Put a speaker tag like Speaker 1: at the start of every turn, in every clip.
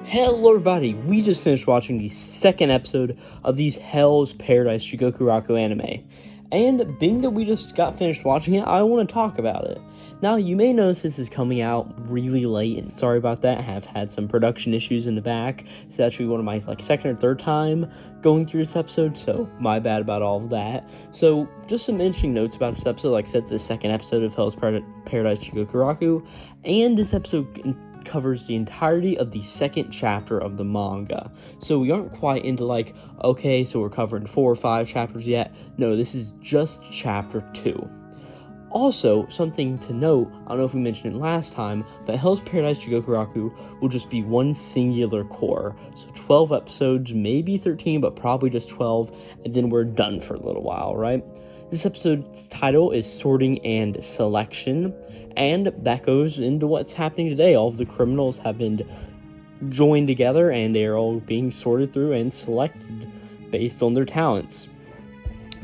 Speaker 1: Hello everybody, we just finished watching the second episode of these Hell's Paradise Jigokuraku anime. And being that we just got finished watching it, I want to talk about it. Now, you may notice this is coming out really late, and sorry about that. I have had some production issues in the back. It's actually one of my second or third time going through this episode, so my bad about all of that. So, just some interesting notes about this episode. Like I said, it's the second episode of Hell's Paradise Jigokuraku, and this episode covers the entirety of the second chapter of the manga. So we aren't quite into okay, so we're covering 4 or 5 chapters yet. No, this is just chapter 2. Also, something to note, I don't know if we mentioned it last time, but Hell's Paradise Jigokuraku will just be one singular core. So 12 episodes, maybe 13, but probably just 12, and then we're done for a little while, right? This episode's title is Sorting and Selection, and that goes into what's happening today. All of the criminals have been joined together, and they are all being sorted through and selected based on their talents.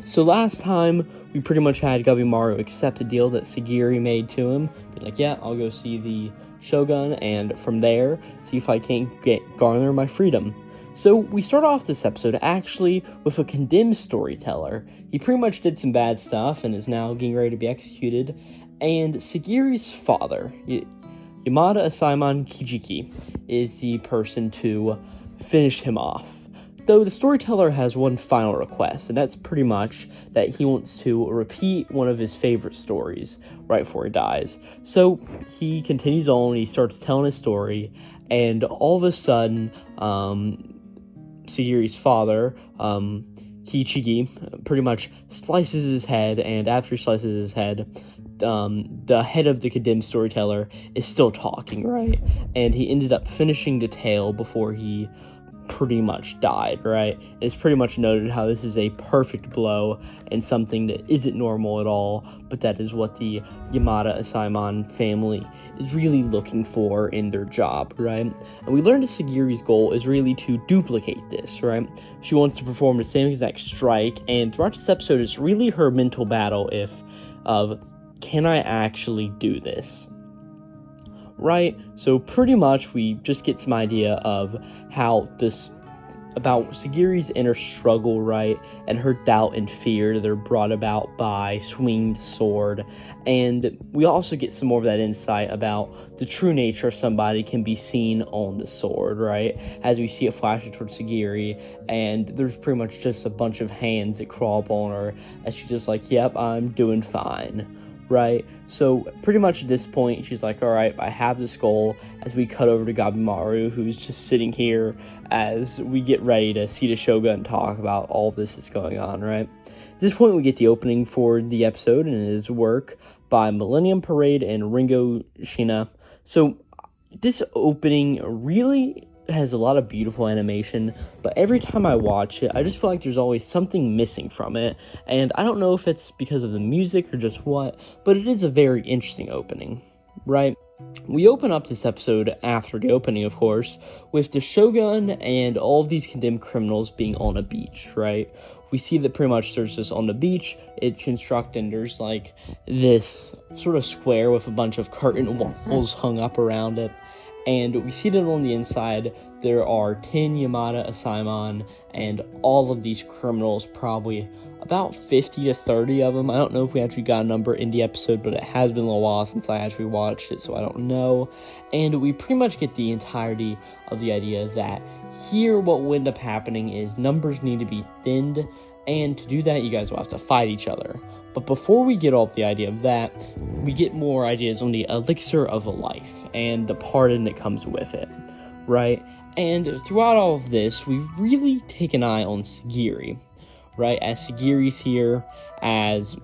Speaker 1: So last time, we pretty much had Gabimaru accept a deal that Sagiri made to him. Be like, yeah, I'll go see the Shogun, and from there, see if I can't garner my freedom. So we start off this episode actually with a condemned storyteller. He pretty much did some bad stuff and is now getting ready to be executed. And Sagiri's father, Yamada Asaimon Kijiki, is the person to finish him off. Though the storyteller has one final request, and that's pretty much that he wants to repeat one of his favorite stories right before he dies. So he continues on, he starts telling his story, and all of a sudden, Sagiri's father, Kichigi, pretty much slices his head, and after he slices his head, the head of the condemned storyteller is still talking, right? And he ended up finishing the tale before he pretty much died, right? And it's pretty much noted how this is a perfect blow and something that isn't normal at all, but that is what the Yamada Asaimon family is really looking for in their job, right? And we learned that Sagiri's goal is really to duplicate this, right? She wants to perform the same exact strike, and throughout this episode, it's really her mental battle of, can I actually do this? Right? So pretty much we just get some idea of about Sagiri's inner struggle, right? And her doubt and fear that are brought about by swinging the sword. And we also get some more of that insight about the true nature of somebody can be seen on the sword, right? As we see it flashing towards Sagiri, and there's pretty much just a bunch of hands that crawl up on her, and she's just like, yep, I'm doing fine. Right? So pretty much at this point, she's like, all right, I have this goal, as we cut over to Gabimaru, who's just sitting here as we get ready to see the Shogun talk about all of this that's going on, right? At this point, we get the opening for the episode, and it is work by Millennium Parade and Ringo Shina. So this opening really has a lot of beautiful animation, but every time I watch it, I just feel like there's always something missing from it, and I don't know if it's because of the music or just what, but it is a very interesting opening, right? We open up this episode after the opening, of course, with the Shogun and all of these condemned criminals being on a beach, right? We see that pretty much there's this on the beach, it's constructed, there's like this sort of square with a bunch of curtain walls hung up around it. And we see that on the inside, there are 10 Yamada Asaimon, and all of these criminals, probably about 50 to 30 of them. I don't know if we actually got a number in the episode, but it has been a little while since I actually watched it, so I don't know. And we pretty much get the entirety of the idea that here what will end up happening is numbers need to be thinned, and to do that, you guys will have to fight each other. But before we get off the idea of that, we get more ideas on the elixir of life and the pardon that comes with it, right? And throughout all of this, we really take an eye on Sagiri, right? As Sagiri's here, as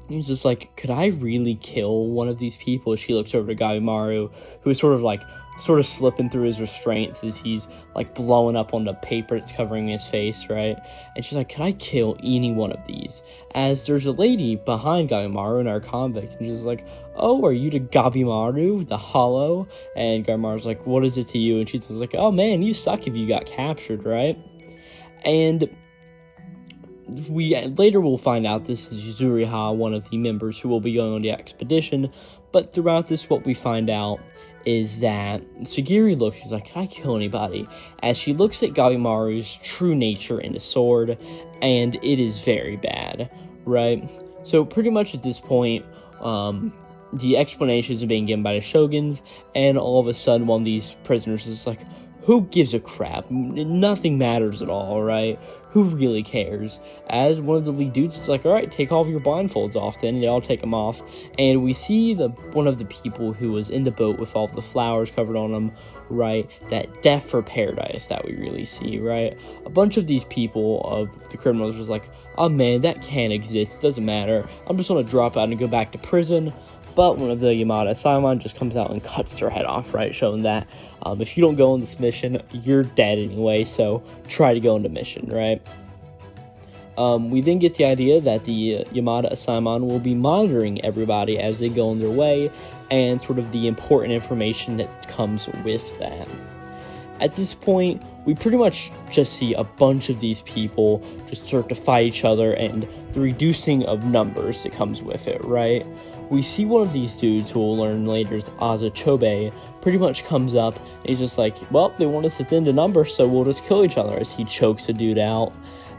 Speaker 1: he's just like, could I really kill one of these people? As she looks over to Gabimaru, who is sort of slipping through his restraints as he's like blowing up on the paper that's covering his face, right? And she's like, can I kill any one of these? As there's a lady behind Gabimaru in our convict, and she's like, oh, are you the Gabimaru, the Hollow? And Gabimaru's like, what is it to you? And she's like, oh man, you suck if you got captured, right? And later we'll find out this is Yuzuriha, one of the members who will be going on the expedition, but throughout this, what we find out is that Sagiri looks, she's like, can I kill anybody? As she looks at Gabimaru's true nature in the sword, and it is very bad, right? So pretty much at this point, the explanations are being given by the shoguns, and all of a sudden one of these prisoners is like, who gives a crap? Nothing matters at all, right? Who really cares? As one of the lead dudes is like, all right, take all of your blindfolds off then, and they all take them off, and we see one of the people who was in the boat with all the flowers covered on them, right? That death for paradise that we really see, right? A bunch of these people, of the criminals, was like, oh man, that can't exist, doesn't matter, I'm just gonna drop out and go back to prison. But one of the Yamada Simon just comes out and cuts their head off, right? Showing that if you don't go on this mission, you're dead anyway, so try to go on the mission, right? We then get the idea that the Yamada Simon will be monitoring everybody as they go on their way, and sort of the important information that comes with that. At this point, we pretty much just see a bunch of these people just start to fight each other, and the reducing of numbers that comes with it, right? We see one of these dudes, who we'll learn later is Azachobe, pretty much comes up, and he's just like, well, they want us to thin the number, so we'll just kill each other, as he chokes a dude out.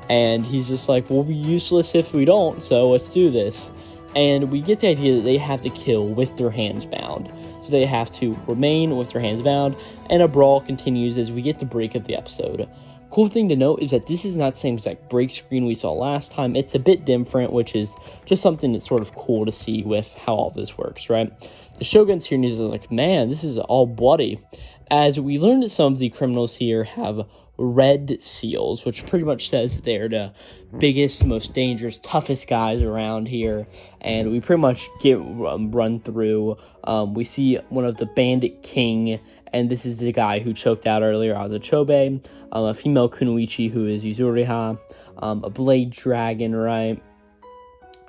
Speaker 1: And he's just like, we'll be useless if we don't, so let's do this. And we get the idea that they have to kill with their hands bound. So they have to remain with their hands bound, and a brawl continues as we get the break of the episode. Cool thing to note is that this is not the same exact break screen we saw last time. It's a bit different, which is just something that's sort of cool to see with how all this works, right? The Shogun's here and he's like, man, this is all bloody. As we learned that some of the criminals here have red seals, which pretty much says they're the biggest, most dangerous, toughest guys around here. And we pretty much get run through. We see one of the Bandit King, and this is the guy who choked out earlier, Azachobe, a female Kunoichi who is Yuzuriha, a Blade Dragon, right?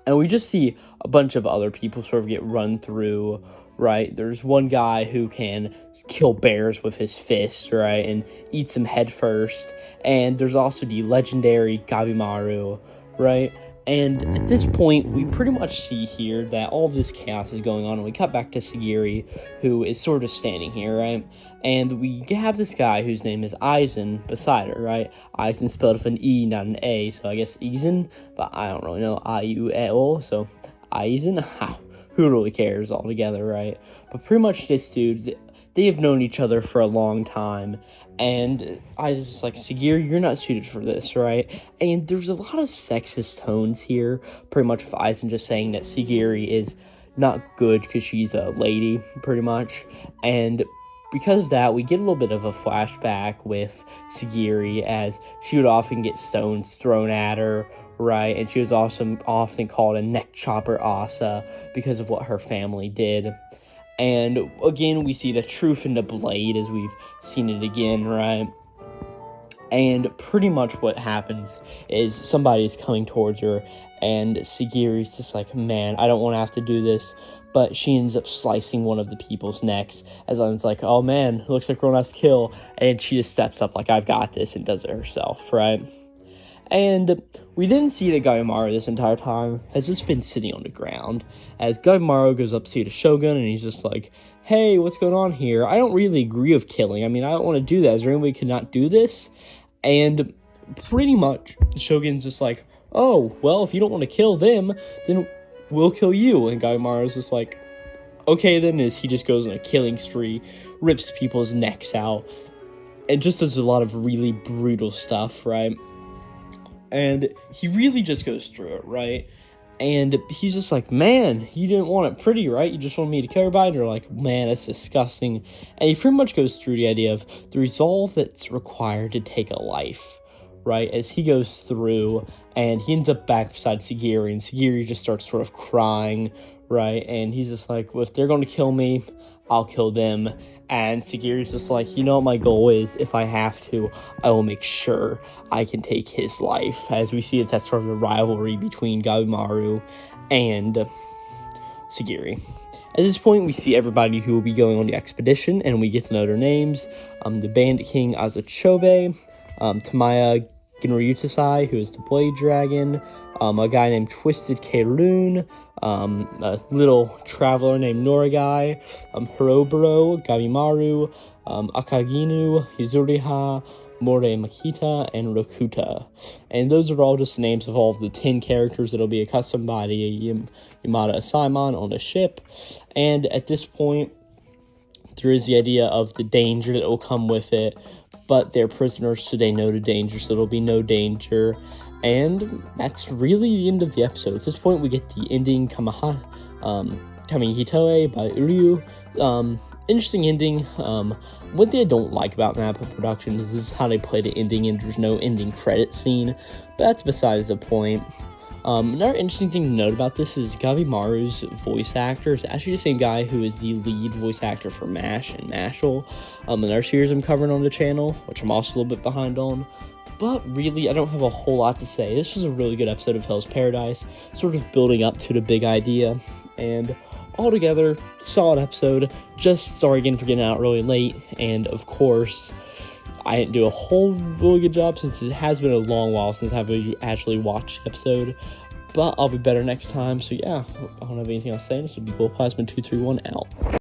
Speaker 1: And we just see a bunch of other people sort of get run through, right? There's one guy who can kill bears with his fists, right, and eats them head first. And there's also the legendary Gabimaru, right? And at this point, we pretty much see here that all of this chaos is going on, and we cut back to Sagiri, who is sort of standing here, right? And we have this guy whose name is Aizen beside her, right? Aizen spelled with an E, not an A, so I guess Aizen, but I don't really know, I-U-E-O, so Aizen, who really cares altogether, right? But pretty much this dude, they have known each other for a long time, and I was just like, Sagiri, you're not suited for this, right? And there's a lot of sexist tones here, pretty much with Aizen just saying that Sagiri is not good because she's a lady, pretty much, and because of that, we get a little bit of a flashback with Sagiri, as she would often get stones thrown at her, right? And she was also often called a neck chopper Asa because of what her family did. And again, we see the truth in the blade as we've seen it again, right? And pretty much what happens is somebody is coming towards her, and Sagiri's just like, man, I don't want to have to do this. But she ends up slicing one of the people's necks, as I was like, oh man, looks like we're gonna have to kill. And she just steps up like, I've got this, and does it herself, right? And we didn't see that Gabimaru this entire time has just been sitting on the ground, as Gabimaru goes up to see the Shogun, and he's just like, hey, what's going on here? I don't really agree with killing. I mean, I don't want to do that. Is there any way we could not do this? And pretty much the Shogun's just like, oh, well, if you don't want to kill them, then we'll kill you. And Gabimaru's just like, okay then, as he just goes on a killing spree, rips people's necks out, and just does a lot of really brutal stuff, right? And he really just goes through it, right? And he's just like, man, you didn't want it pretty, right? You just wanted me to kill everybody? And they're like, man, that's disgusting. And he pretty much goes through the idea of the resolve that's required to take a life, right? As he goes through, and he ends up back beside Sagiri, and Sagiri just starts sort of crying, right? And he's just like, well, if they're going to kill me, I'll kill them. And Sagiri's just like, you know what my goal is? If I have to, I will make sure I can take his life. As we see that that's sort of the rivalry between Gabimaru and Sagiri. At this point, we see everybody who will be going on the expedition, and we get to know their names. The Bandit King Azachobe, Tamaya Ginryutasai, who is the Blade Dragon, a guy named Twisted Keirun, a little traveler named Noragai, Hiroburo, Gabimaru, Akaginu, Yuzuriha, More Makita, and Rokuta. And those are all just names of all of the 10 characters that'll be a custom body, Yamada Simon on a ship. And at this point, there is the idea of the danger that will come with it, but they're prisoners, so they know the danger, so there'll be no danger. And that's really the end of the episode. At this point, we get the ending, Kamihitoe by Uryu. Interesting ending. One thing I don't like about Mappa Productions is this is how they play the ending, and there's no ending credit scene, but that's besides the point. Another interesting thing to note about this is Gabimaru's voice actor is actually the same guy who is the lead voice actor for MASH and Mashal, another series I'm covering on the channel, which I'm also a little bit behind on. But really, I don't have a whole lot to say. This was a really good episode of Hell's Paradise, sort of building up to the big idea, and altogether, solid episode. Just sorry again for getting out really late, and of course, I didn't do a whole really good job since it has been a long while since I've actually watched the episode, but I'll be better next time. So yeah, I don't have anything else to say. This will be Glowplasma231 out.